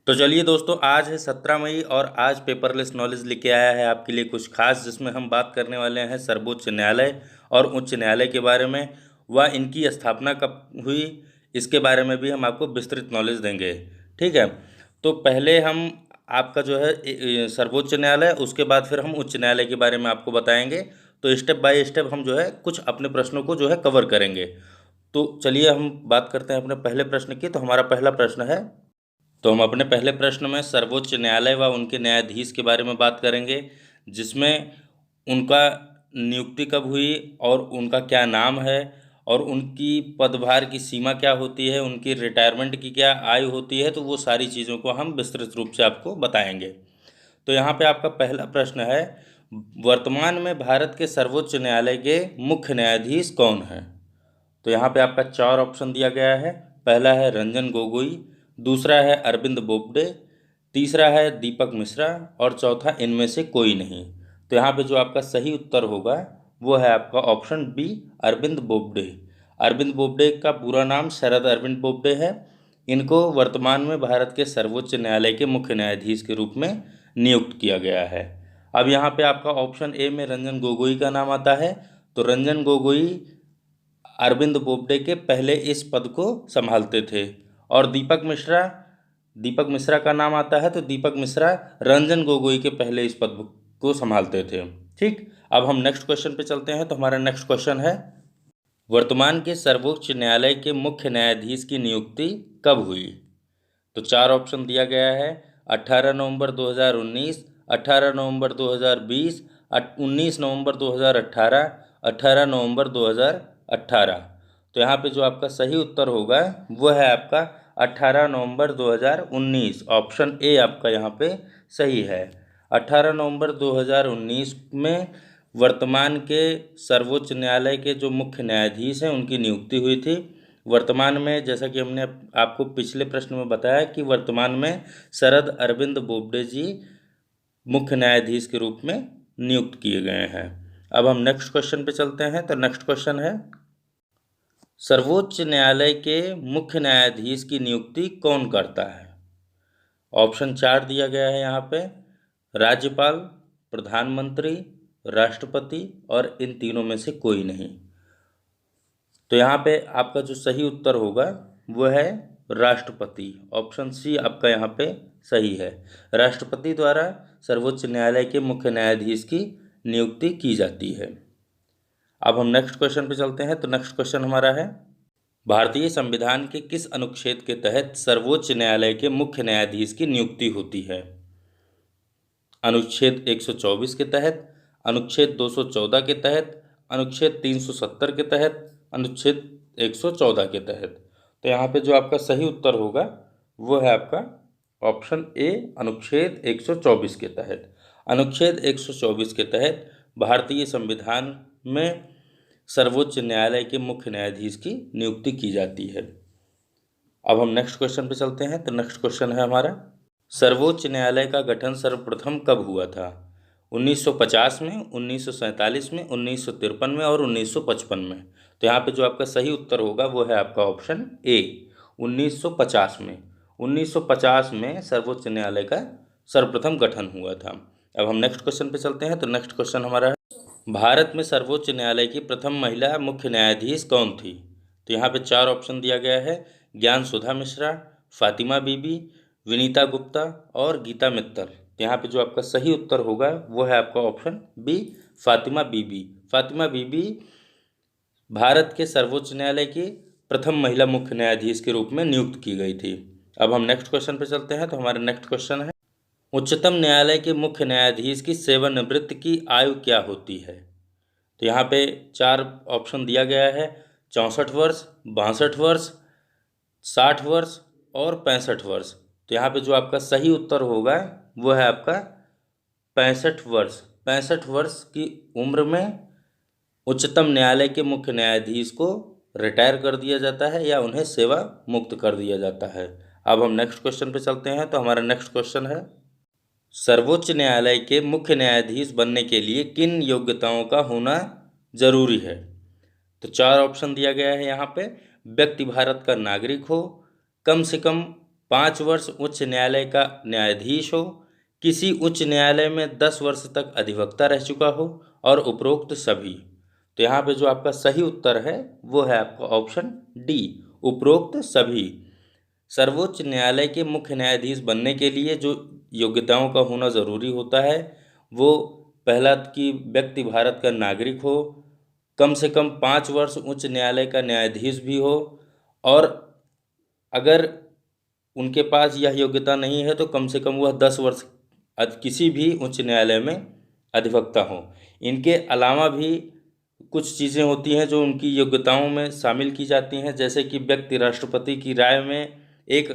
तो चलिए दोस्तों, आज है 17 मई और आज पेपरलेस नॉलेज लेके आया है आपके लिए कुछ खास, जिसमें हम बात करने वाले हैं सर्वोच्च न्यायालय और उच्च न्यायालय के बारे में। व इनकी स्थापना कब हुई इसके बारे में भी हम आपको विस्तृत नॉलेज देंगे। ठीक है। तो पहले हम आपका जो है सर्वोच्च न्यायालय, उसके बाद फिर हम उच्च न्यायालय के बारे में आपको बताएंगे। तो स्टेप बाय स्टेप हम जो है कुछ अपने प्रश्नों को जो है कवर करेंगे। तो चलिए हम बात करते हैं अपने पहले प्रश्न की। तो हमारा पहला प्रश्न है, तो हम अपने पहले प्रश्न में सर्वोच्च न्यायालय व उनके न्यायाधीश के बारे में बात करेंगे, जिसमें उनका नियुक्ति कब हुई और उनका क्या नाम है और उनकी पदभार की सीमा क्या होती है, उनकी रिटायरमेंट की क्या आयु होती है। तो वो सारी चीज़ों को हम विस्तृत रूप से आपको बताएंगे। तो यहाँ पे आपका पहला प्रश्न है, वर्तमान में भारत के सर्वोच्च न्यायालय के मुख्य न्यायाधीश कौन हैं। तो यहाँ पे आपका 4 ऑप्शन दिया गया है। पहला है रंजन गोगोई, दूसरा है अरविंद बोबडे, तीसरा है दीपक मिश्रा और चौथा इनमें से कोई नहीं। तो यहाँ पे जो आपका सही उत्तर होगा वो है आपका ऑप्शन बी, अरविंद बोबडे। अरविंद बोबडे का पूरा नाम शरद अरविंद बोबडे है। इनको वर्तमान में भारत के सर्वोच्च न्यायालय के मुख्य न्यायाधीश के रूप में नियुक्त किया गया है। अब यहाँ पे आपका ऑप्शन ए में रंजन गोगोई का नाम आता है। तो रंजन गोगोई अरविंद बोबडे के पहले इस पद को संभालते थे। और दीपक मिश्रा का नाम आता है। तो दीपक मिश्रा रंजन गोगोई के पहले इस पद को संभालते थे। ठीक। अब हम नेक्स्ट क्वेश्चन पे चलते हैं। तो हमारा नेक्स्ट क्वेश्चन है, वर्तमान के सर्वोच्च न्यायालय के मुख्य न्यायाधीश की नियुक्ति कब हुई। तो 4 ऑप्शन दिया गया है। 18 नवंबर 2019, 18 नवंबर 2020, 19 नवंबर 2018, 18 नवंबर 2018। तो यहाँ पे जो आपका सही उत्तर होगा वो है आपका 18 नवंबर 2019। ऑप्शन ए आपका यहाँ पे सही है। 18 नवंबर 2019 में वर्तमान के सर्वोच्च न्यायालय के जो मुख्य न्यायाधीश हैं उनकी नियुक्ति हुई थी। वर्तमान में, जैसा कि हमने आपको पिछले प्रश्न में बताया, कि वर्तमान में शरद अरविंद बोबडे जी मुख्य न्यायाधीश के रूप में नियुक्त किए गए हैं। अब हम नेक्स्ट क्वेश्चन पे चलते हैं। तो नेक्स्ट क्वेश्चन है, सर्वोच्च न्यायालय के मुख्य न्यायाधीश की नियुक्ति कौन करता है। ऑप्शन 4 दिया गया है यहाँ पे, राज्यपाल, प्रधानमंत्री, राष्ट्रपति और इन तीनों में से कोई नहीं। तो यहाँ पे आपका जो सही उत्तर होगा वो है राष्ट्रपति। ऑप्शन सी आपका यहाँ पे सही है। राष्ट्रपति द्वारा सर्वोच्च न्यायालय के मुख्य न्यायाधीश की नियुक्ति की जाती है। अब हम नेक्स्ट क्वेश्चन पे चलते हैं। तो नेक्स्ट क्वेश्चन हमारा है, भारतीय संविधान के किस अनुच्छेद के तहत सर्वोच्च न्यायालय के मुख्य न्यायाधीश की नियुक्ति होती है। अनुच्छेद 124 के तहत, अनुच्छेद 214 के तहत, अनुच्छेद 370 के तहत, अनुच्छेद 114 के तहत। तो यहाँ पे जो आपका सही उत्तर होगा वो है आपका ऑप्शन ए, अनुच्छेद 124 के तहत। अनुच्छेद 124 के तहत भारतीय संविधान में सर्वोच्च न्यायालय के मुख्य न्यायाधीश की नियुक्ति की जाती है। अब हम नेक्स्ट क्वेश्चन पे चलते हैं। तो नेक्स्ट क्वेश्चन है हमारा, सर्वोच्च न्यायालय का गठन सर्वप्रथम कब हुआ था। 1950 में, 1947 में, 1953 में और 1955 में। तो यहाँ पे जो आपका सही उत्तर होगा वो है आपका ऑप्शन ए, 1950 में। 1950 में सर्वोच्च न्यायालय का सर्वप्रथम गठन हुआ था। अब हम नेक्स्ट क्वेश्चन पे चलते हैं। तो नेक्स्ट क्वेश्चन हमारा है, भारत में सर्वोच्च न्यायालय की प्रथम महिला मुख्य न्यायाधीश कौन थी। तो यहाँ पे 4 ऑप्शन दिया गया है, ज्ञान सुधा मिश्रा, फातिमा बीबी, विनीता गुप्ता और गीता मित्तल। तो यहाँ पे जो आपका सही उत्तर होगा वो है आपका ऑप्शन बी, फातिमा बीबी। फातिमा बीबी भारत के सर्वोच्च न्यायालय की प्रथम महिला मुख्य न्यायाधीश के रूप में नियुक्त की गई थी। अब हम नेक्स्ट क्वेश्चन पे चलते हैं। तो हमारा नेक्स्ट क्वेश्चन है, उच्चतम न्यायालय के मुख्य न्यायाधीश की सेवानिवृत्ति की आयु क्या होती है। तो यहाँ पे 4 ऑप्शन दिया गया है, 64 वर्ष, 62 वर्ष, 60 वर्ष और 65 वर्ष। तो यहाँ पे जो आपका सही उत्तर होगा वो है आपका 65 वर्ष। 65 वर्ष की उम्र में उच्चतम न्यायालय के मुख्य न्यायाधीश को रिटायर कर दिया जाता है या उन्हें सेवा मुक्त कर दिया जाता है। अब हम नेक्स्ट क्वेश्चन पे चलते हैं। तो हमारा नेक्स्ट क्वेश्चन है, सर्वोच्च न्यायालय के मुख्य न्यायाधीश बनने के लिए किन योग्यताओं का होना जरूरी है। तो 4 ऑप्शन दिया गया है यहाँ पे, व्यक्ति भारत का नागरिक हो, कम से कम 5 वर्ष उच्च न्यायालय का न्यायाधीश हो, किसी उच्च न्यायालय में 10 वर्ष तक अधिवक्ता रह चुका हो, और उपरोक्त सभी। तो यहाँ पे जो आपका सही उत्तर है वो है आपका ऑप्शन डी, उपरोक्त सभी। सर्वोच्च न्यायालय के मुख्य न्यायाधीश बनने के लिए जो योग्यताओं का होना ज़रूरी होता है वो, पहला कि व्यक्ति भारत का नागरिक हो, कम से कम 5 वर्ष उच्च न्यायालय का न्यायाधीश भी हो, और अगर उनके पास यह योग्यता नहीं है तो कम से कम वह 10 वर्ष किसी भी उच्च न्यायालय में अधिवक्ता हो। इनके अलावा भी कुछ चीज़ें होती हैं जो उनकी योग्यताओं में शामिल की जाती हैं, जैसे कि व्यक्ति राष्ट्रपति की राय में एक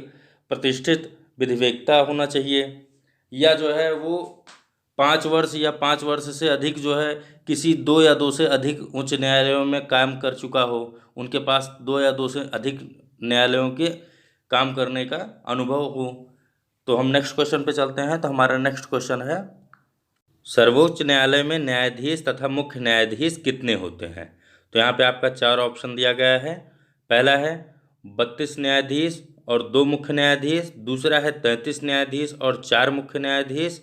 प्रतिष्ठित विधिवेत्ता होना चाहिए, या जो है वो 5 वर्ष या 5 वर्ष से अधिक जो है किसी 2 या 2 से अधिक उच्च न्यायालयों में काम कर चुका हो, उनके पास 2 या 2 से अधिक न्यायालयों के काम करने का अनुभव हो। तो हम नेक्स्ट क्वेश्चन पे चलते हैं। तो हमारा नेक्स्ट क्वेश्चन है, सर्वोच्च न्यायालय में न्यायाधीश तथा मुख्य न्यायाधीश कितने होते हैं? तो यहाँ पे आपका 4 ऑप्शन दिया गया है। पहला है 32 न्यायाधीश और 2 मुख्य न्यायाधीश, दूसरा है 33 न्यायाधीश और 4 मुख्य न्यायाधीश,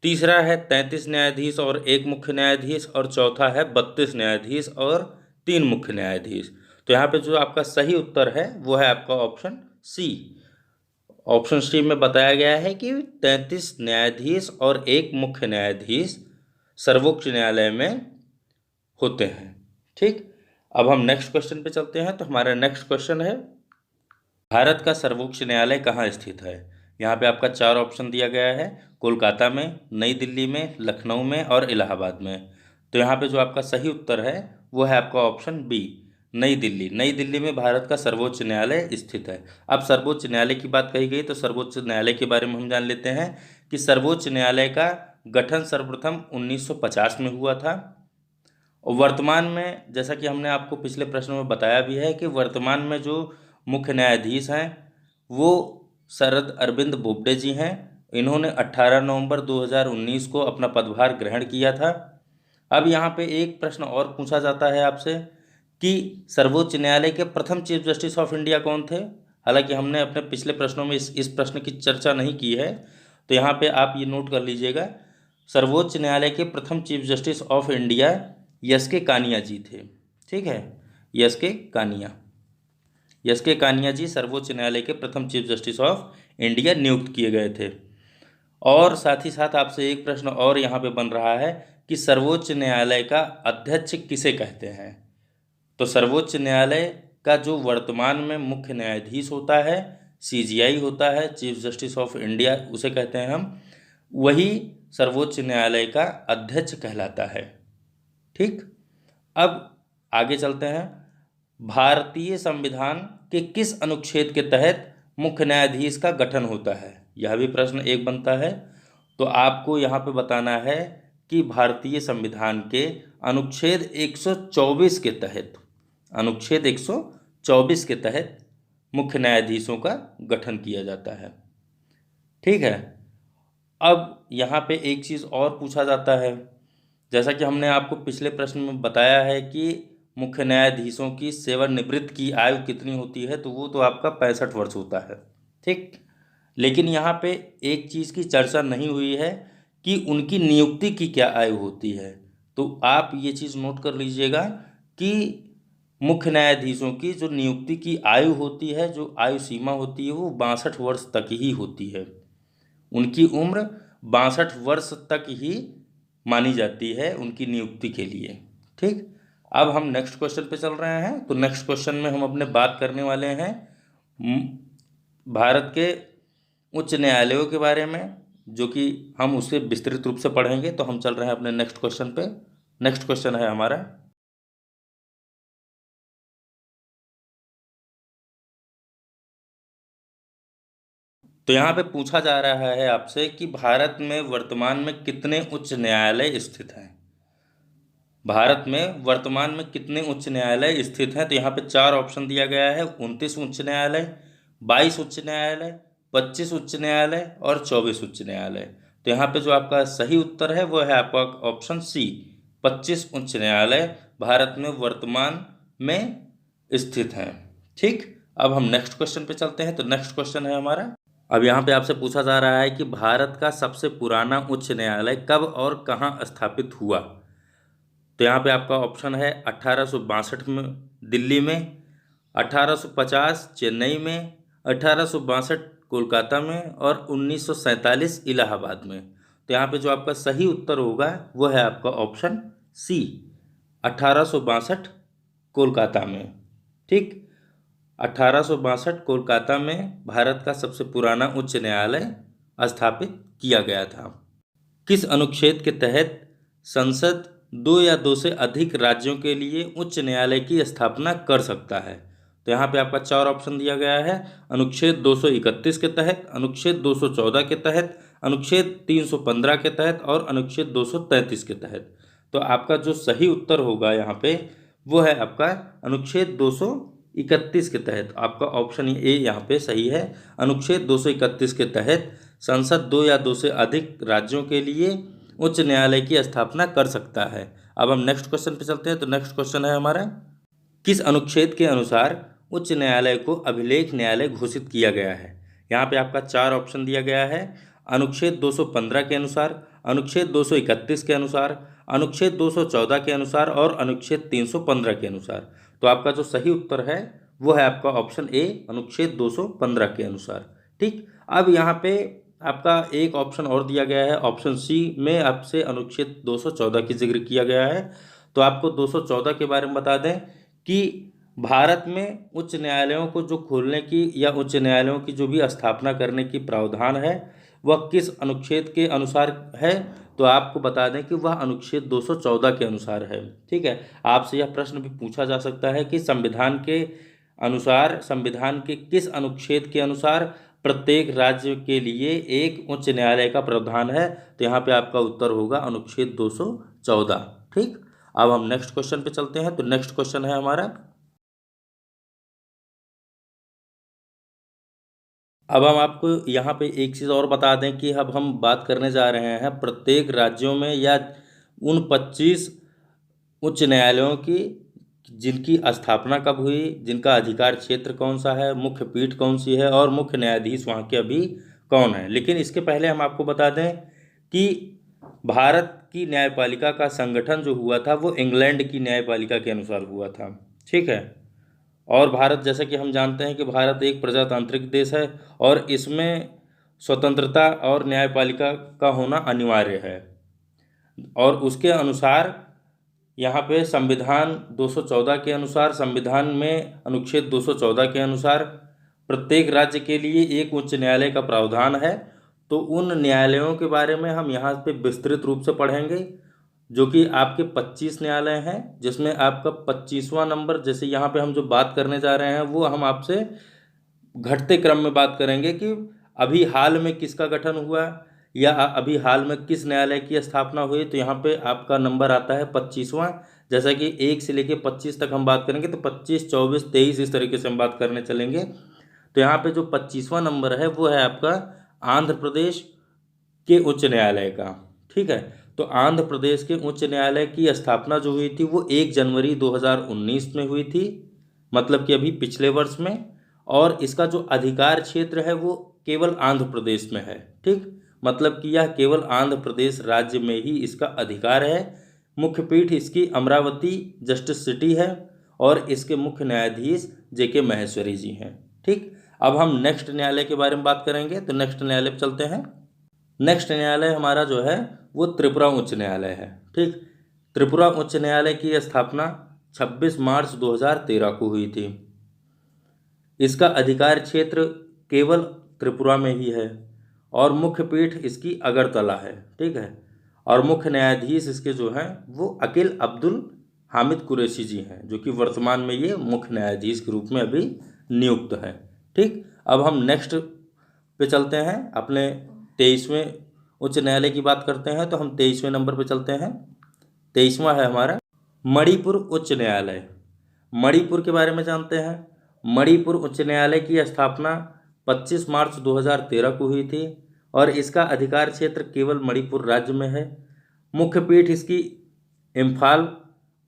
तीसरा है 33 न्यायाधीश और 1 मुख्य न्यायाधीश, और चौथा है 32 न्यायाधीश और 3 मुख्य न्यायाधीश। तो यहाँ पे जो आपका सही उत्तर है वो है आपका ऑप्शन सी। ऑप्शन सी में बताया गया है कि 33 न्यायाधीश और 1 मुख्य न्यायाधीश सर्वोच्च न्यायालय में होते हैं। ठीक, अब हम नेक्स्ट क्वेश्चन पे चलते हैं। तो हमारा नेक्स्ट क्वेश्चन है, भारत का सर्वोच्च न्यायालय कहाँ स्थित है? यहाँ पे आपका 4 ऑप्शन दिया गया है, कोलकाता में, नई दिल्ली में, लखनऊ में और इलाहाबाद में। तो यहाँ पे जो आपका सही उत्तर है वो है आपका ऑप्शन बी, नई दिल्ली। नई दिल्ली में भारत का सर्वोच्च न्यायालय स्थित है। अब सर्वोच्च न्यायालय की बात कही गई तो सर्वोच्च न्यायालय के बारे में हम जान लेते हैं कि सर्वोच्च न्यायालय का गठन सर्वप्रथम 1950 में हुआ था। और वर्तमान में, जैसा कि हमने आपको पिछले प्रश्न में बताया भी है, कि वर्तमान में जो मुख्य न्यायाधीश हैं वो शरद अरविंद बोबडे जी हैं। इन्होंने 18 नवंबर 2019 को अपना पदभार ग्रहण किया था। अब यहाँ पे एक प्रश्न और पूछा जाता है आपसे कि सर्वोच्च न्यायालय के प्रथम चीफ जस्टिस ऑफ इंडिया कौन थे? हालांकि हमने अपने पिछले प्रश्नों में इस प्रश्न की चर्चा नहीं की है, तो यहाँ पे आप ये नोट कर लीजिएगा, सर्वोच्च न्यायालय के प्रथम chief justice of India S के कानिया जी थे। ठीक है, एस के कानिया जी सर्वोच्च न्यायालय के प्रथम चीफ जस्टिस ऑफ इंडिया नियुक्त किए गए थे। और साथ ही साथ आपसे एक प्रश्न और यहाँ पे बन रहा है कि सर्वोच्च न्यायालय का अध्यक्ष किसे कहते हैं? तो सर्वोच्च न्यायालय का जो वर्तमान में मुख्य न्यायाधीश होता है, सीजीआई होता है, चीफ जस्टिस ऑफ इंडिया उसे कहते हैं हम, वही सर्वोच्च न्यायालय का अध्यक्ष कहलाता है। ठीक, अब आगे चलते हैं। भारतीय संविधान के किस अनुच्छेद के तहत मुख्य न्यायाधीश का गठन होता है? यह भी प्रश्न एक बनता है। तो आपको यहाँ पे बताना है कि भारतीय संविधान के अनुच्छेद 124 के तहत, अनुच्छेद 124 के तहत मुख्य न्यायाधीशों का गठन किया जाता है। ठीक है, अब यहाँ पे एक चीज़ और पूछा जाता है, जैसा कि हमने आपको पिछले प्रश्न में बताया है कि मुख्य न्यायाधीशों की सेवानिवृत्त की आयु कितनी होती है, तो वो तो आपका 65 वर्ष होता है। ठीक, लेकिन यहाँ पे एक चीज़ की चर्चा नहीं हुई है कि उनकी नियुक्ति की क्या आयु होती है। तो आप ये चीज़ नोट कर लीजिएगा कि मुख्य न्यायाधीशों की जो नियुक्ति की आयु होती है, जो आयु सीमा होती है, वो 62 वर्ष तक ही होती है। उनकी उम्र 62 वर्ष तक ही मानी जाती है उनकी नियुक्ति के लिए। ठीक, अब हम नेक्स्ट क्वेश्चन पे चल रहे हैं। तो नेक्स्ट क्वेश्चन में हम अपने बात करने वाले हैं भारत के उच्च न्यायालयों के बारे में, जो कि हम उसे विस्तृत रूप से पढ़ेंगे। तो हम चल रहे हैं अपने नेक्स्ट क्वेश्चन पे। नेक्स्ट क्वेश्चन है हमारा, तो यहाँ पे पूछा जा रहा है आपसे कि भारत में वर्तमान में कितने उच्च न्यायालय स्थित हैं? भारत में वर्तमान में कितने उच्च न्यायालय स्थित हैं? तो यहाँ पे 4 ऑप्शन दिया गया है, 29 उच्च न्यायालय, 22 उच्च न्यायालय, 25 उच्च न्यायालय और 24 उच्च न्यायालय। तो यहाँ पे जो आपका सही उत्तर है वो है आपका ऑप्शन सी, 25 उच्च न्यायालय भारत में वर्तमान में स्थित हैं। ठीक, अब हम नेक्स्ट क्वेश्चन पे चलते हैं। तो नेक्स्ट क्वेश्चन है हमारा, अब यहाँ पे आपसे पूछा जा रहा है कि भारत का सबसे पुराना उच्च न्यायालय कब और कहाँ स्थापित हुआ। तो यहाँ पे आपका ऑप्शन है 1862 में दिल्ली में, 1850 चेन्नई में, 1862 कोलकाता में और 1947 इलाहाबाद में। तो यहाँ पे जो आपका सही उत्तर होगा वो है आपका ऑप्शन सी, 1862 कोलकाता में। ठीक, 1862 कोलकाता में भारत का सबसे पुराना उच्च न्यायालय स्थापित किया गया था। किस अनुच्छेद के तहत संसद दो या दो से अधिक राज्यों के लिए उच्च न्यायालय की स्थापना कर सकता है। तो यहाँ पे आपका चार ऑप्शन दिया गया है। अनुच्छेद 231 के तहत, अनुच्छेद 214 के तहत, अनुच्छेद 315 के तहत और अनुच्छेद 233 के तहत। तो आपका जो सही उत्तर होगा यहाँ पे वो है आपका अनुच्छेद 231 के तहत। आपका ऑप्शन ए यहाँ पे सही है। अनुच्छेद 231 के तहत संसद दो या दो से अधिक राज्यों के लिए उच्च न्यायालय की स्थापना कर सकता है। अब हम नेक्स्ट क्वेश्चन पे चलते हैं। तो नेक्स्ट क्वेश्चन है हमारा, किस अनुच्छेद के अनुसार उच्च न्यायालय को अभिलेख न्यायालय घोषित किया गया है। यहाँ पे आपका चार ऑप्शन दिया गया है। अनुच्छेद 215 के अनुसार, अनुच्छेद 231 के अनुसार, अनुच्छेद 214 के अनुसार और अनुच्छेद 315 के अनुसार। तो आपका जो सही उत्तर है वो है आपका ऑप्शन ए, अनुच्छेद 215 के अनुसार। ठीक, अब यहाँ पे आपका एक ऑप्शन और दिया गया है, ऑप्शन सी में आपसे अनुच्छेद 214 की जिक्र किया गया है। तो आपको 214 के बारे में बता दें कि भारत में उच्च न्यायालयों को जो खोलने की या उच्च न्यायालयों की जो भी स्थापना करने की प्रावधान है वह किस अनुच्छेद के अनुसार है। तो आपको बता दें कि वह अनुच्छेद 214 के अनुसार है। ठीक है, आपसे यह प्रश्न भी पूछा जा सकता है कि संविधान के अनुसार, संविधान के किस अनुच्छेद के अनुसार प्रत्येक राज्य के लिए एक उच्च न्यायालय का प्रावधान है। तो यहाँ पे आपका उत्तर होगा अनुच्छेद 214। ठीक, अब हम नेक्स्ट क्वेश्चन पे चलते हैं। तो नेक्स्ट क्वेश्चन है हमारा, अब हम आपको यहाँ पे एक चीज़ और बता दें कि अब हम बात करने जा रहे हैं प्रत्येक राज्यों में या उन 25 उच्च न्यायालयों की जिनकी स्थापना कब हुई, जिनका अधिकार क्षेत्र कौन सा है, मुख्य पीठ कौन सी है और मुख्य न्यायाधीश वहाँ के अभी कौन है। लेकिन इसके पहले हम आपको बता दें कि भारत की न्यायपालिका का संगठन जो हुआ था वो इंग्लैंड की न्यायपालिका के अनुसार हुआ था। ठीक है, और भारत, जैसा कि हम जानते हैं कि भारत एक प्रजातांत्रिक देश है और इसमें स्वतंत्रता और न्यायपालिका का होना अनिवार्य है। और उसके अनुसार यहाँ पे संविधान 214 के अनुसार, संविधान में अनुच्छेद 214 के अनुसार प्रत्येक राज्य के लिए एक उच्च न्यायालय का प्रावधान है। तो उन न्यायालयों के बारे में हम यहाँ पे विस्तृत रूप से पढ़ेंगे, जो कि आपके 25 न्यायालय हैं, जिसमें आपका 25वां नंबर, जैसे यहाँ पे हम जो बात करने जा रहे हैं वो हम आपसे घटते क्रम में बात करेंगे कि अभी हाल में किसका गठन हुआ या अभी हाल में किस न्यायालय की स्थापना हुई। तो यहाँ पे आपका नंबर आता है 25वां। जैसा कि 1 से लेकर 25 तक हम बात करेंगे, तो 25, 24, 23 इस तरीके से हम बात करने चलेंगे। तो यहाँ पे जो 25वां नंबर है वो है आपका आंध्र प्रदेश के उच्च न्यायालय का। ठीक है, तो आंध्र प्रदेश के उच्च न्यायालय की स्थापना जो हुई थी वो 1 जनवरी 2019 में हुई थी, मतलब कि अभी पिछले वर्ष में। और इसका जो अधिकार क्षेत्र है वो केवल आंध्र प्रदेश में है। ठीक, मतलब कि यह केवल आंध्र प्रदेश राज्य में ही इसका अधिकार है। मुख्य पीठ इसकी अमरावती जस्टिस सिटी है और इसके मुख्य न्यायाधीश जेके महेश्वरी जी हैं। ठीक, अब हम नेक्स्ट न्यायालय के बारे में बात करेंगे। तो नेक्स्ट न्यायालय पर चलते हैं। नेक्स्ट न्यायालय हमारा जो है वो त्रिपुरा उच्च न्यायालय है। ठीक, त्रिपुरा उच्च न्यायालय की स्थापना 26 मार्च 2013 को हुई थी। इसका अधिकार क्षेत्र केवल त्रिपुरा में ही है और मुख्य पीठ इसकी अगरतला है। ठीक है, और मुख्य न्यायाधीश इसके जो हैं वो अकील अब्दुल हामिद कुरैशी जी हैं, जो कि वर्तमान में ये मुख्य न्यायाधीश के रूप में अभी नियुक्त है। ठीक, अब हम नेक्स्ट पे चलते हैं, अपने 23वें उच्च न्यायालय की बात करते हैं। तो हम 23वें नंबर पे चलते हैं। 23वां है हमारा मणिपुर उच्च न्यायालय। मणिपुर के बारे में जानते हैं। मणिपुर उच्च न्यायालय की स्थापना 25 मार्च 2013 को हुई थी और इसका अधिकार क्षेत्र केवल मणिपुर राज्य में है। मुख्य पीठ इसकी इम्फाल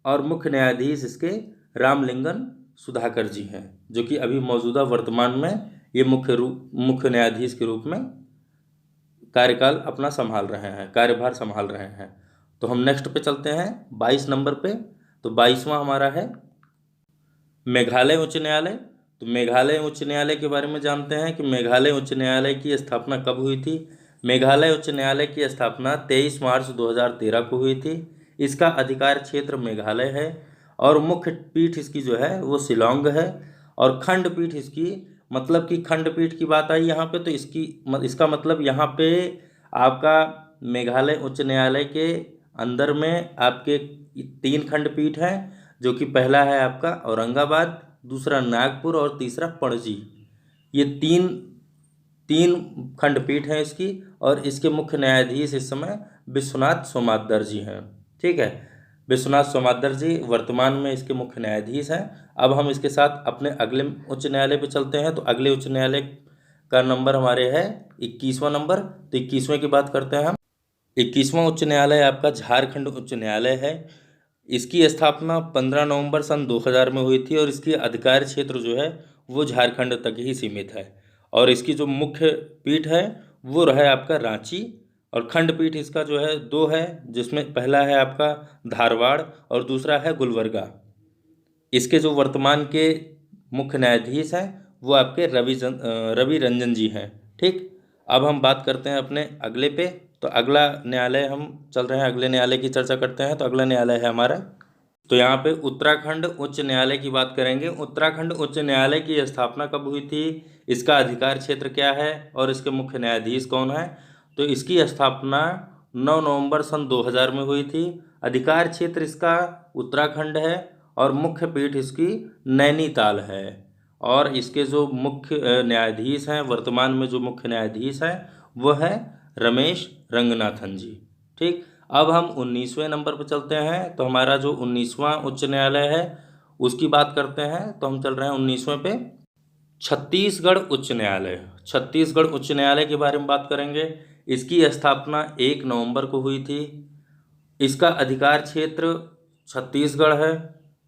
और मुख्य न्यायाधीश इसके रामलिंगन सुधाकर जी हैं, जो कि अभी मौजूदा वर्तमान में ये मुख्य न्यायाधीश के रूप में कार्यकाल अपना संभाल रहे हैं, कार्यभार संभाल रहे हैं। तो हम नेक्स्ट पे चलते हैं 22 नंबर पे। तो 22वां हमारा है मेघालय उच्च न्यायालय। तो मेघालय उच्च न्यायालय के बारे में जानते हैं कि मेघालय उच्च न्यायालय की स्थापना कब हुई थी। मेघालय उच्च न्यायालय की स्थापना 23 मार्च 2013 को हुई थी। इसका अधिकार क्षेत्र मेघालय है और मुख्य पीठ इसकी जो है वो शिलांग है। और खंडपीठ इसकी, मतलब कि खंडपीठ की बात आई यहाँ पे, तो इसका मतलब यहाँ पे आपका मेघालय उच्च न्यायालय के अंदर में आपके 3 खंडपीठ हैं, जो कि पहला है आपका औरंगाबाद, दूसरा नागपुर और तीसरा पणजी। ये तीन तीन खंडपीठ हैं इसकी, और इसके मुख्य न्यायाधीश इस समय विश्वनाथ सोमादर जी हैं। ठीक है, विश्वनाथ सोमादर जी वर्तमान में इसके मुख्य न्यायाधीश हैं। अब हम इसके साथ अपने अगले उच्च न्यायालय पे चलते हैं। तो अगले उच्च न्यायालय का नंबर हमारे है 21वां नंबर। तो 21वें की बात करते हैं हम। 21वां उच्च न्यायालय आपका झारखंड उच्च न्यायालय है। इसकी स्थापना 15 नवंबर सन 2000 में हुई थी और इसकी अधिकार क्षेत्र जो है वो झारखंड तक ही सीमित है। और इसकी जो मुख्य पीठ है वो रहा है आपका रांची, और खंडपीठ इसका जो है 2 है, जिसमें पहला है आपका धारवाड़ और दूसरा है गुलबर्गा। इसके जो वर्तमान के मुख्य न्यायाधीश हैं वो आपके रवि रंजन जी हैं। ठीक, अब हम बात करते हैं अपने अगले पे। तो अगला न्यायालय हम चल रहे हैं, अगले न्यायालय की चर्चा करते हैं। तो अगला न्यायालय है हमारा, तो यहाँ पे उत्तराखंड उच्च न्यायालय की बात करेंगे। उत्तराखंड उच्च न्यायालय की स्थापना कब हुई थी, इसका अधिकार क्षेत्र क्या है और इसके मुख्य न्यायाधीश कौन है। तो इसकी स्थापना 9 नवंबर सन 2000 में हुई थी। अधिकार क्षेत्र इसका उत्तराखंड है और मुख्य पीठ इसकी नैनीताल है। और इसके जो मुख्य न्यायाधीश हैं, वर्तमान में जो मुख्य न्यायाधीश हैं वो है रमेश रंगनाथन जी। ठीक, अब हम 19वें नंबर पर चलते हैं। तो हमारा जो 19वां उच्च न्यायालय है उसकी बात करते हैं। तो हम चल रहे हैं 19वें पे, छत्तीसगढ़ उच्च न्यायालय। छत्तीसगढ़ उच्च न्यायालय के बारे में बात करेंगे। इसकी स्थापना 1 नवंबर को हुई थी। इसका अधिकार क्षेत्र छत्तीसगढ़ है।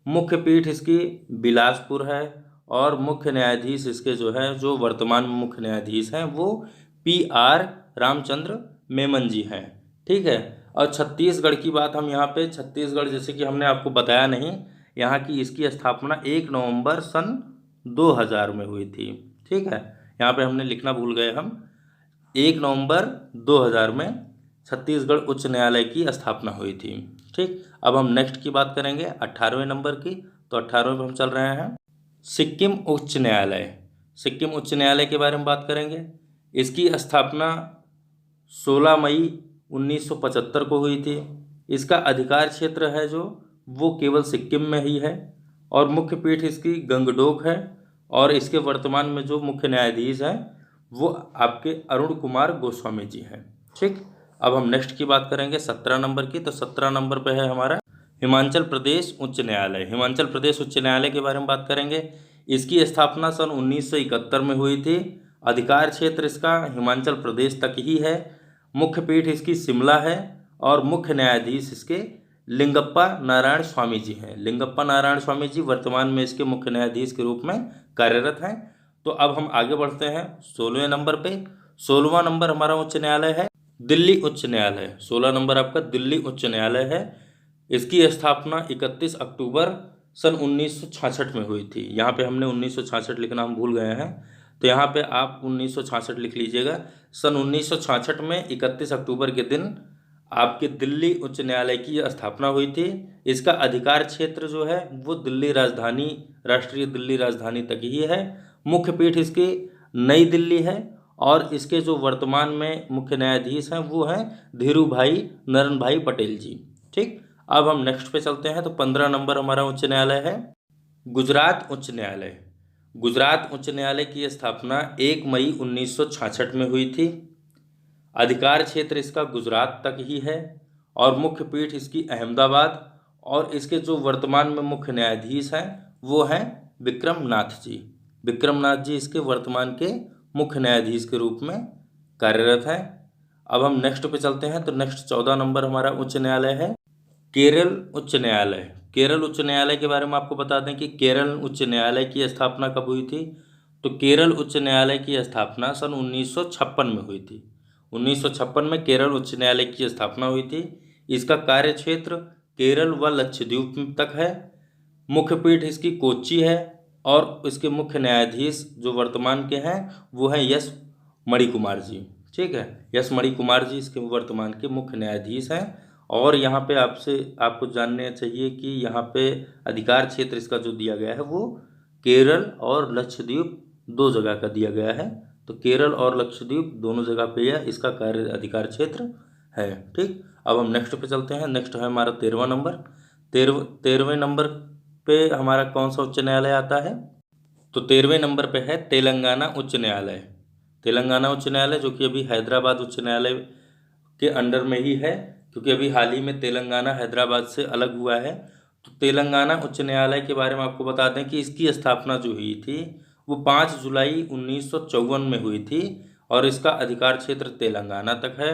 मुख्य पीठ इसकी बिलासपुर है और मुख्य न्यायाधीश इसके जो है, जो वर्तमान में मुख्य न्यायाधीश हैं वो PR रामचंद्र मेमन जी हैं। ठीक है, और छत्तीसगढ़ की बात हम यहाँ पे, छत्तीसगढ़ जैसे कि हमने आपको बताया नहीं, यहाँ की इसकी स्थापना 1 नवंबर सन 2000 में हुई थी। ठीक है, यहाँ पे हमने लिखना भूल गए हम, 1 नवंबर 2000 में छत्तीसगढ़ उच्च न्यायालय की स्थापना हुई थी। ठीक, अब हम नेक्स्ट की बात करेंगे 18वें नंबर की। तो 18वें पर हम चल रहे हैं सिक्किम उच्च न्यायालय। सिक्किम उच्च न्यायालय के बारे में बात करेंगे। इसकी स्थापना 16 मई 1975 को हुई थी। इसका अधिकार क्षेत्र है जो वो केवल सिक्किम में ही है और मुख्य पीठ इसकी गंगटोक है। और इसके वर्तमान में जो मुख्य न्यायाधीश हैं वो आपके अरुण कुमार गोस्वामी जी हैं। ठीक, अब हम नेक्स्ट की बात करेंगे 17 नंबर की। तो 17 नंबर पे है हमारा हिमाचल प्रदेश उच्च न्यायालय। हिमाचल प्रदेश उच्च न्यायालय के बारे में बात करेंगे। इसकी स्थापना सन 1971 में हुई थी। अधिकार क्षेत्र इसका हिमाचल प्रदेश तक ही है। मुख्य पीठ इसकी शिमला है और मुख्य न्यायाधीश इसके लिंगप्पा नारायण स्वामी जी हैं। लिंगप्पा नारायण स्वामी जी वर्तमान में इसके मुख्य न्यायाधीश के रूप में कार्यरत हैं। तो अब हम आगे बढ़ते हैं 16वें नंबर पे। 16वां नंबर हमारा उच्च न्यायालय है दिल्ली उच्च न्यायालय। 16 नंबर आपका दिल्ली उच्च न्यायालय है। इसकी स्थापना 31 अक्टूबर सन 1966 में हुई थी। यहाँ पे हमने 1966 लिखना हम भूल गए हैं, तो यहाँ पे आप 1966 लिख लीजिएगा। सन 1966 में 31 अक्टूबर के दिन आपके दिल्ली उच्च न्यायालय की स्थापना हुई थी। इसका अधिकार क्षेत्र जो है वो दिल्ली राजधानी, राष्ट्रीय दिल्ली राजधानी तक ही है। मुख्य पीठ इसकी नई दिल्ली है और इसके जो वर्तमान में मुख्य न्यायाधीश हैं वो हैं धीरूभाई नरन भाई पटेल जी। ठीक, अब हम नेक्स्ट पे चलते हैं। तो 15 नंबर हमारा उच्च न्यायालय है गुजरात उच्च न्यायालय। गुजरात उच्च न्यायालय की स्थापना 1 मई 1966 में हुई थी। अधिकार क्षेत्र इसका गुजरात तक ही है और मुख्य पीठ इसकी अहमदाबाद। और इसके जो वर्तमान में मुख्य न्यायाधीश हैं वो हैं विक्रम नाथ जी। विक्रम नाथ जी इसके वर्तमान के मुख्य न्यायाधीश के रूप में कार्यरत हैं। अब हम नेक्स्ट पे चलते हैं। तो नेक्स्ट 14 नंबर हमारा उच्च न्यायालय है केरल उच्च न्यायालय। केरल उच्च न्यायालय के बारे में आपको बता दें कि केरल उच्च न्यायालय की स्थापना कब हुई थी। तो केरल उच्च न्यायालय की स्थापना सन 1956 में हुई थी। 1956 में केरल उच्च न्यायालय की स्थापना हुई थी। इसका कार्य क्षेत्र केरल व लक्षद्वीप तक है। मुख्य पीठ इसकी कोच्चि है और इसके मुख्य न्यायाधीश जो वर्तमान के हैं वो हैं यस मणिकुमार जी। ठीक है, यस मणिकुमार जी इसके वर्तमान के मुख्य न्यायाधीश हैं। और यहाँ पे आपको जानना चाहिए कि यहाँ पे अधिकार क्षेत्र इसका जो दिया गया है वो केरल और लक्षद्वीप दो जगह का दिया गया है। तो केरल और लक्षद्वीप दोनों जगह पे यह इसका कार्य अधिकार क्षेत्र है। ठीक, अब हम नेक्स्ट पे चलते हैं। नेक्स्ट है हमारा 13वां नंबर। 13वें नंबर पे हमारा कौन सा उच्च न्यायालय आता है? तो 13वें नंबर पे है तेलंगाना उच्च न्यायालय। तेलंगाना उच्च न्यायालय जो कि अभी हैदराबाद उच्च न्यायालय के अंडर में ही है, क्योंकि अभी हाल ही में तेलंगाना हैदराबाद से अलग हुआ है। तो तेलंगाना उच्च न्यायालय के बारे में आपको बता दें कि इसकी स्थापना जो हुई थी वो 5 जुलाई 1954 में हुई थी और इसका अधिकार क्षेत्र तेलंगाना तक है।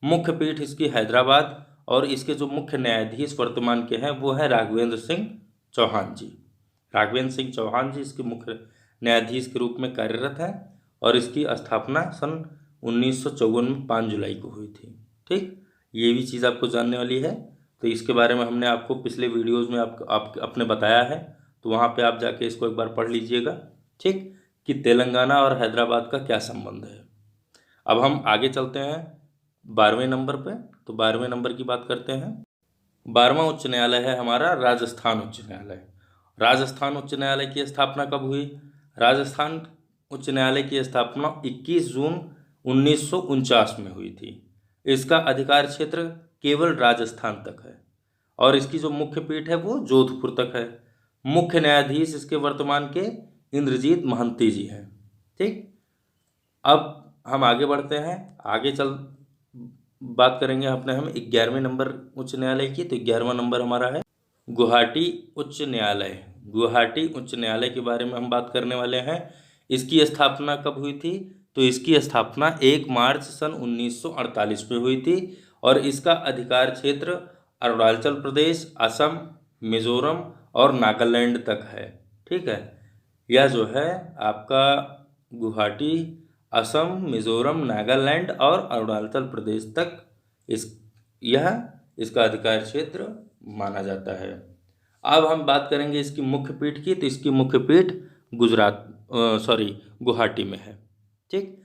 मुख्य पीठ इसकी हैदराबाद और इसके जो मुख्य न्यायाधीश वर्तमान के हैं वो हैं राघवेंद्र सिंह चौहान जी। राघवेंद्र सिंह चौहान जी इसके मुख्य न्यायाधीश के रूप में कार्यरत हैं और इसकी स्थापना सन 1954 में 5 जुलाई को हुई थी। ठीक, ये भी चीज़ आपको जानने वाली है। तो इसके बारे में हमने आपको पिछले वीडियोज़ में आपने बताया है, तो वहाँ पे आप जाके इसको एक बार पढ़ लीजिएगा। ठीक, कि तेलंगाना और हैदराबाद का क्या संबंध है। अब हम आगे चलते हैं 12वें नंबर पे। तो 12वें नंबर की बात करते हैं। 12वां उच्च न्यायालय है हमारा राजस्थान उच्च न्यायालय। राजस्थान उच्च न्यायालय की स्थापना कब हुई? राजस्थान उच्च न्यायालय की स्थापना 21 जून 1949 में हुई थी। इसका अधिकार क्षेत्र केवल राजस्थान तक है और इसकी जो मुख्य पीठ है वो जोधपुर तक है। मुख्य न्यायाधीश इसके वर्तमान के इंद्रजीत महंती जी हैं। ठीक, अब हम आगे बढ़ते हैं। आगे चल बात करेंगे हम 11वें नंबर उच्च न्यायालय की। तो 11वां नंबर हमारा है गुवाहाटी उच्च न्यायालय। गुवाहाटी उच्च न्यायालय के बारे में हम बात करने वाले हैं। इसकी स्थापना कब हुई थी? तो इसकी स्थापना 1 मार्च सन 1948 में हुई थी और इसका अधिकार क्षेत्र अरुणाचल प्रदेश, असम, मिजोरम और नागालैंड तक है। ठीक है, यह जो है आपका गुवाहाटी असम, मिजोरम, नागालैंड और अरुणाचल प्रदेश तक इसका अधिकार क्षेत्र माना जाता है। अब हम बात करेंगे इसकी मुख्य पीठ की। तो इसकी मुख्य पीठ गुवाहाटी में है। ठीक,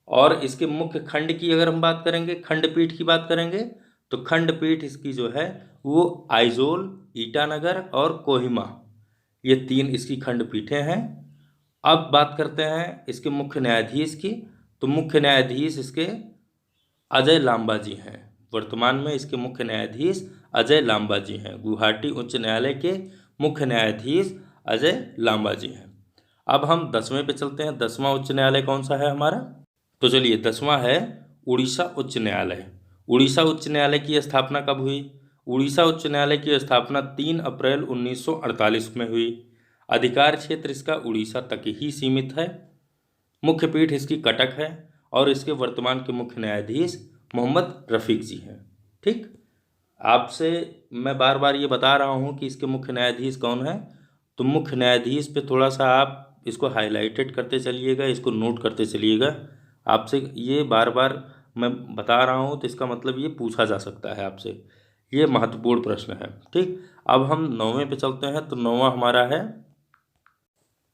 और इसके मुख्य खंड की अगर हम बात करेंगे, खंडपीठ की बात करेंगे, तो खंडपीठ इसकी जो है वो आइजोल, ईटानगर और कोहिमा, ये 3 इसकी खंडपीठें हैं। अब बात करते हैं इसके मुख्य न्यायाधीश की। तो मुख्य न्यायाधीश इसके अजय लांबा जी हैं। वर्तमान में इसके मुख्य न्यायाधीश अजय लांबा जी हैं। गुवाहाटी उच्च न्यायालय के मुख्य न्यायाधीश अजय लांबा जी हैं। अब हम 10वें पे चलते हैं। 10वां उच्च न्यायालय कौन सा है हमारा? तो चलिए 10वां है उड़ीसा उच्च न्यायालय। उड़ीसा उच्च न्यायालय की स्थापना कब हुई? उड़ीसा उच्च न्यायालय की स्थापना 3 अप्रैल 1948 में हुई। अधिकार क्षेत्र इसका उड़ीसा तक ही सीमित है। मुख्य पीठ इसकी कटक है और इसके वर्तमान के मुख्य न्यायाधीश मोहम्मद रफ़ीक जी हैं। ठीक, आपसे मैं बार बार ये बता रहा हूँ कि इसके मुख्य न्यायाधीश कौन है। तो मुख्य न्यायाधीश पे थोड़ा सा आप इसको हाईलाइटेड करते चलिएगा, इसको नोट करते चलिएगा। आपसे ये बार बार मैं बता रहा हूँ तो इसका मतलब ये पूछा जा सकता है आपसे, ये महत्वपूर्ण प्रश्न है। ठीक, अब हम 9वें पे चलते हैं। तो 9वां हमारा है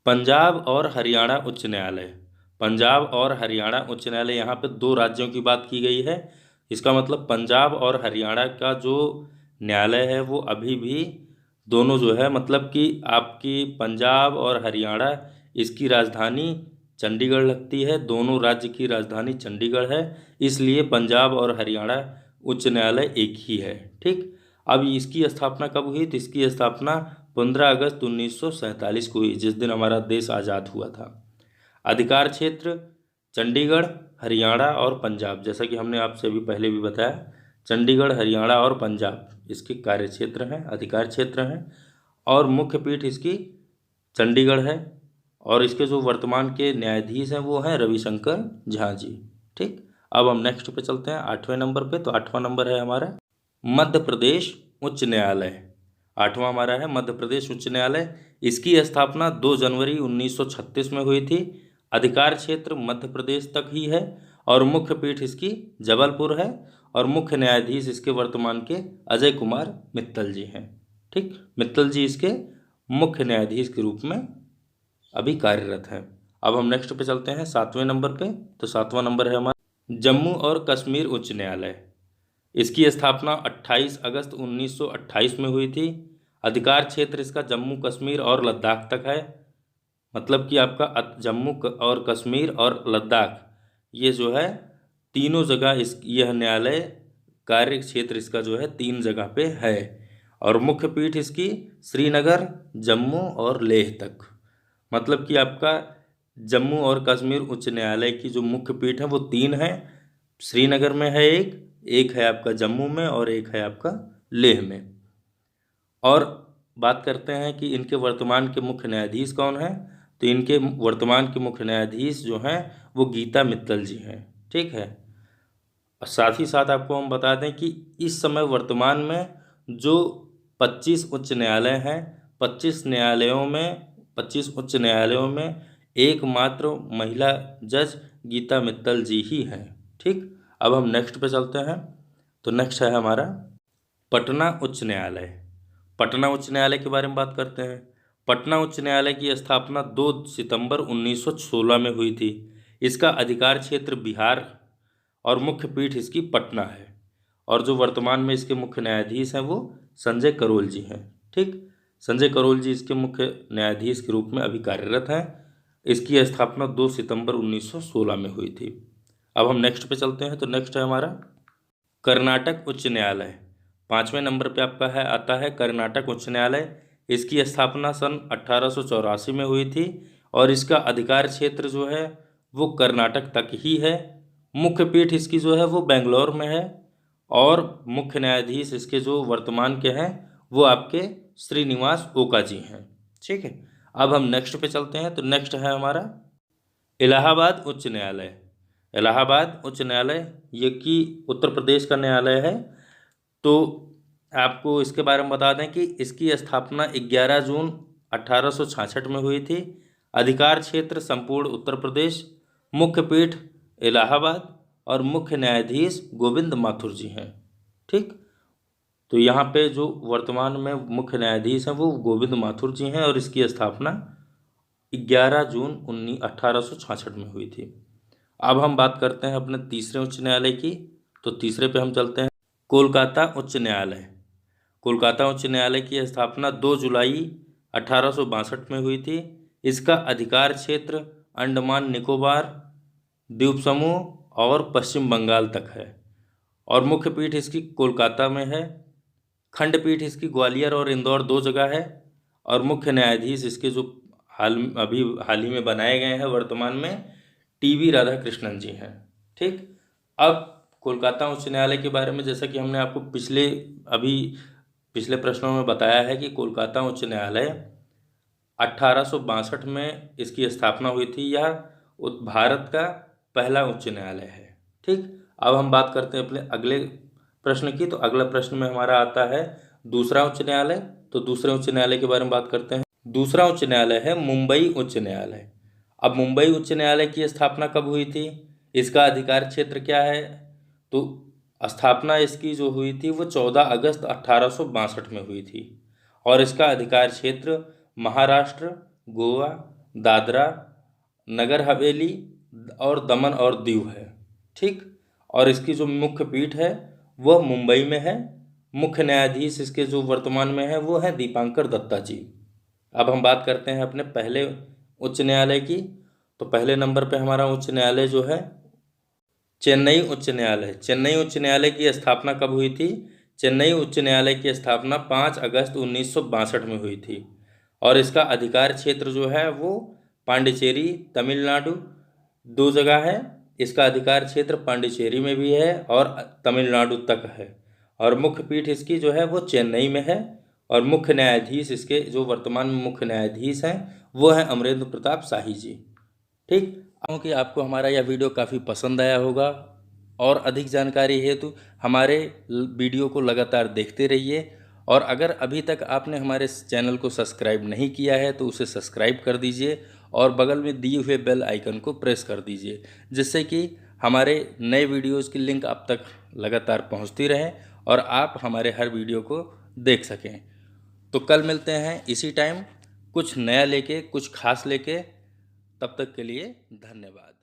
पंजाब और हरियाणा उच्च न्यायालय। पंजाब और हरियाणा उच्च न्यायालय, यहाँ पे 2 राज्यों की बात की गई है। इसका मतलब पंजाब और हरियाणा का जो न्यायालय है वो अभी भी दोनों जो है, मतलब कि आपकी पंजाब और हरियाणा, इसकी राजधानी चंडीगढ़ लगती है। दोनों राज्य की राजधानी चंडीगढ़ है, इसलिए पंजाब और हरियाणा उच्च न्यायालय एक ही है। ठीक, अब इसकी स्थापना कब हुई? तो इसकी स्थापना 15 अगस्त 1947 को हुई, जिस दिन हमारा देश आज़ाद हुआ था। अधिकार क्षेत्र चंडीगढ़, हरियाणा और पंजाब, जैसा कि हमने आपसे अभी पहले भी बताया, चंडीगढ़, हरियाणा और पंजाब इसके कार्य क्षेत्र हैं, अधिकार क्षेत्र हैं। और मुख्य पीठ इसकी चंडीगढ़ है और इसके जो वर्तमान के न्यायाधीश हैं वो हैं रविशंकर झा जी। ठीक, अब हम नेक्स्ट पे चलते हैं 8वें नंबर पे। तो 8वां नंबर है हमारा मध्य प्रदेश उच्च न्यायालय। 8वां हमारा है मध्य प्रदेश उच्च न्यायालय। इसकी स्थापना 2 जनवरी 1936 में हुई थी। अधिकार क्षेत्र मध्य प्रदेश तक ही है और मुख्य पीठ इसकी जबलपुर है और मुख्य न्यायाधीश इसके वर्तमान के अजय कुमार मित्तल जी हैं। ठीक, मित्तल जी इसके मुख्य न्यायाधीश के रूप में अभी कार्यरत हैं। अब हम नेक्स्ट पे चलते हैं 7वें नंबर पे। तो 7वां नंबर है हमारा जम्मू और कश्मीर उच्च न्यायालय। इसकी स्थापना 28 अगस्त 1928 में हुई थी। अधिकार क्षेत्र इसका जम्मू कश्मीर और लद्दाख तक है। मतलब कि आपका जम्मू और कश्मीर और लद्दाख ये जो है तीनों जगह यह न्यायालय कार्य क्षेत्र इसका जो है 3 जगह पे है और मुख्य पीठ इसकी श्रीनगर, जम्मू और लेह तक। मतलब कि आपका जम्मू और कश्मीर उच्च न्यायालय की जो मुख्य पीठ है वो 3 है। श्रीनगर में है एक है आपका जम्मू में और एक है आपका लेह में। और बात करते हैं कि इनके वर्तमान के मुख्य न्यायाधीश कौन हैं। तो इनके वर्तमान के मुख्य न्यायाधीश जो हैं वो गीता मित्तल जी हैं। ठीक है, और साथ ही साथ आपको हम बता दें कि इस समय वर्तमान में जो 25 उच्च न्यायालय हैं, 25 उच्च न्यायालयों में एकमात्र महिला जज गीता मित्तल जी ही हैं। ठीक, अब हम नेक्स्ट पे चलते हैं। तो नेक्स्ट है हमारा पटना उच्च न्यायालय। पटना उच्च न्यायालय के बारे में बात करते हैं। पटना उच्च न्यायालय की स्थापना 2 सितंबर 1916 में हुई थी। इसका अधिकार क्षेत्र बिहार और मुख्य पीठ इसकी पटना है और जो वर्तमान में इसके मुख्य न्यायाधीश हैं वो संजय करोल जी हैं। ठीक, संजय करोल जी इसके मुख्य न्यायाधीश के रूप में अभी कार्यरत हैं। इसकी स्थापना 2 सितंबर 1916 में हुई थी। अब हम नेक्स्ट पे चलते हैं। तो नेक्स्ट है हमारा कर्नाटक उच्च न्यायालय। 5वें नंबर पे आपका आता है कर्नाटक उच्च न्यायालय। इसकी स्थापना सन 1884 में हुई थी और इसका अधिकार क्षेत्र जो है वो कर्नाटक तक ही है। मुख्य पीठ इसकी जो है वो बेंगलोर में है और मुख्य न्यायाधीश इसके जो वर्तमान के हैं वो आपके श्रीनिवास ओका जी हैं। ठीक है, अब हम नेक्स्ट पे चलते हैं। तो नेक्स्ट है हमारा इलाहाबाद उच्च न्यायालय। इलाहाबाद उच्च न्यायालय ये कि उत्तर प्रदेश का न्यायालय है। तो आपको इसके बारे में बता दें कि इसकी स्थापना 11 जून 1866 में हुई थी। अधिकार क्षेत्र संपूर्ण उत्तर प्रदेश, मुख्य पीठ इलाहाबाद और मुख्य न्यायाधीश गोविंद माथुर जी हैं। ठीक, तो यहाँ पे जो वर्तमान में मुख्य न्यायाधीश हैं वो गोविंद माथुर जी हैं और इसकी स्थापना 11 जून 1866 में हुई थी। अब हम बात करते हैं अपने तीसरे उच्च न्यायालय की। तो तीसरे पे हम चलते हैं कोलकाता उच्च न्यायालय। कोलकाता उच्च न्यायालय की स्थापना 2 जुलाई 1862 में हुई थी। इसका अधिकार क्षेत्र अंडमान निकोबार द्वीप समूह और पश्चिम बंगाल तक है और मुख्य पीठ इसकी कोलकाता में है। खंडपीठ इसकी ग्वालियर और इंदौर 2 जगह है और मुख्य न्यायाधीश इसके जो हाल ही में बनाए गए हैं वर्तमान में टीवी राधाकृष्णन जी हैं। ठीक, अब कोलकाता उच्च न्यायालय के बारे में जैसा कि हमने आपको पिछले प्रश्नों में बताया है कि कोलकाता उच्च न्यायालय 1862 में इसकी स्थापना हुई थी। यह भारत का पहला उच्च न्यायालय है। ठीक, अब हम बात करते हैं अपने अगले प्रश्न की। तो अगला प्रश्न में हमारा आता है दूसरा उच्च न्यायालय। तो दूसरे उच्च न्यायालय के बारे में बात करते हैं। दूसरा उच्च न्यायालय है मुंबई उच्च न्यायालय। अब मुंबई उच्च न्यायालय की स्थापना कब हुई थी, इसका अधिकार क्षेत्र क्या है। तो स्थापना इसकी जो हुई थी वो 14 अगस्त 1862 में हुई थी और इसका अधिकार क्षेत्र महाराष्ट्र, गोवा, दादरा नगर हवेली और दमन और दीव है। ठीक, और इसकी जो मुख्य पीठ है वह मुंबई में है। मुख्य न्यायाधीश इसके जो वर्तमान में है वो है दीपांकर दत्ता जी। अब हम बात करते हैं अपने पहले उच्च न्यायालय की। तो पहले नंबर पे हमारा उच्च न्यायालय जो है चेन्नई उच्च न्यायालय। चेन्नई उच्च न्यायालय की स्थापना कब हुई थी। चेन्नई उच्च न्यायालय की स्थापना 5 अगस्त 1962 में हुई थी और इसका अधिकार क्षेत्र जो है वो पांडिचेरी तमिलनाडु 2 जगह है। इसका अधिकार क्षेत्र पांडिचेरी में भी है और तमिलनाडु तक है और मुख्य पीठ इसकी जो है वो चेन्नई में है और मुख्य न्यायाधीश इसके जो वर्तमान में मुख्य न्यायाधीश हैं वो हैं अमरेंद्र प्रताप शाही जी। ठीक, क्योंकि आपको हमारा यह वीडियो काफ़ी पसंद आया होगा और अधिक जानकारी हेतु हमारे वीडियो को लगातार देखते रहिए और अगर अभी तक आपने हमारे इस चैनल को सब्सक्राइब नहीं किया है तो उसे सब्सक्राइब कर दीजिए और बगल में दिए हुए बेल आइकन को प्रेस कर दीजिए, जिससे कि हमारे नए वीडियोज़ की लिंक आप तक लगातार पहुंचती रहे और आप हमारे हर वीडियो को देख सकें। तो कल मिलते हैं इसी टाइम कुछ नया लेके, कुछ खास लेके। तब तक के लिए धन्यवाद।